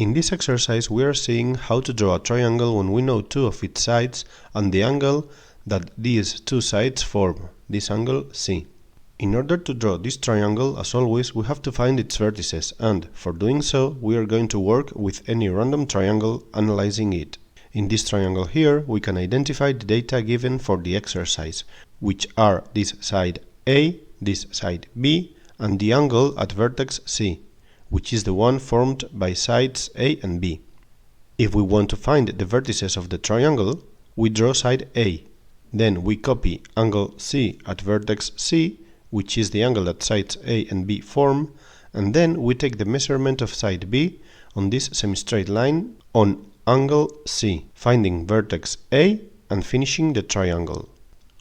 In this exercise we are seeing how to draw a triangle when we know two of its sides and the angle that these two sides form, this angle C. In order to draw this triangle, as always, we have to find its vertices, and for doing so we are going to work with any random triangle, analyzing it. In this triangle here we can identify the data given for the exercise, which are this side A, this side B, and the angle at vertex C, which is the one formed by sides A and B. If we want to find the vertices of the triangle, we draw side A. Then we copy angle C at vertex C, which is the angle that sides A and B form, and then we take the measurement of side B on this semi-straight line on angle C, finding vertex A and finishing the triangle.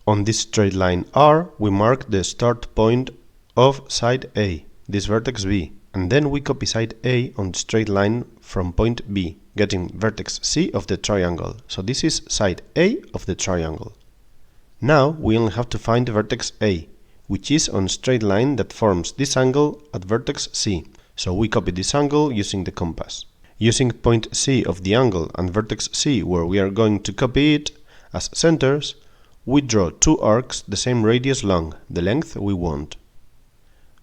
On this straight line R, we mark the start point of side A, this vertex B, and then we copy side A on the straight line from point B, getting vertex C of the triangle. So this is side A of the triangle. Now we only have to find vertex A, which is on a straight line that forms this angle at vertex C. So we copy this angle using the compass. Using point C of the angle and vertex C, where we are going to copy it, as centers, we draw two arcs the same radius long, the length we want.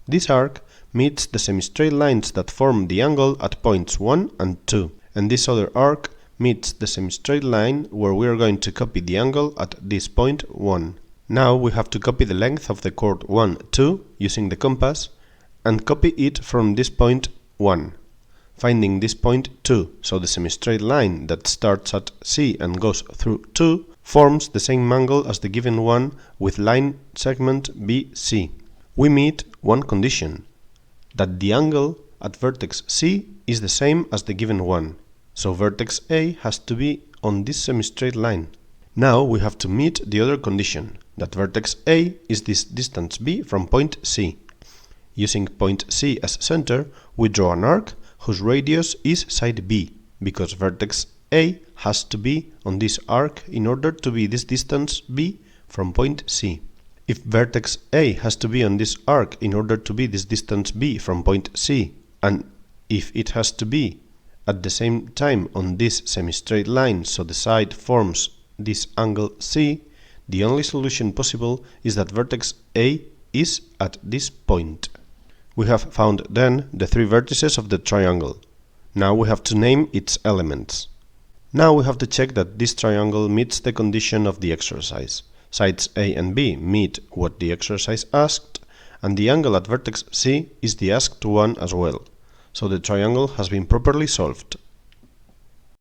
This arc meets the semi-straight lines that form the angle at points 1 and 2, and this other arc meets the semi-straight line where we are going to copy the angle at this point 1. Now we have to copy the length of the chord 1, 2 using the compass and copy it from this point 1, finding this point 2, so the semi-straight line that starts at C and goes through 2 forms the same angle as the given one with line segment BC. We meet one condition, that the angle at vertex C is the same as the given one, so vertex A has to be on this semi-straight line. Now we have to meet the other condition, that vertex A is this distance B from point C. Using point C as center, we draw an arc whose radius is side B, because vertex A has to be on this arc in order to be this distance B from point C. If vertex A has to be on this arc in order to be this distance B from point C, and if it has to be at the same time on this semi-straight line, so the side forms this angle C, the only solution possible is that vertex A is at this point. We have found then the three vertices of the triangle. Now we have to name its elements. Now we have to check that this triangle meets the condition of the exercise. Sides A and B meet what the exercise asked, and the angle at vertex C is the asked one as well. So the triangle has been properly solved.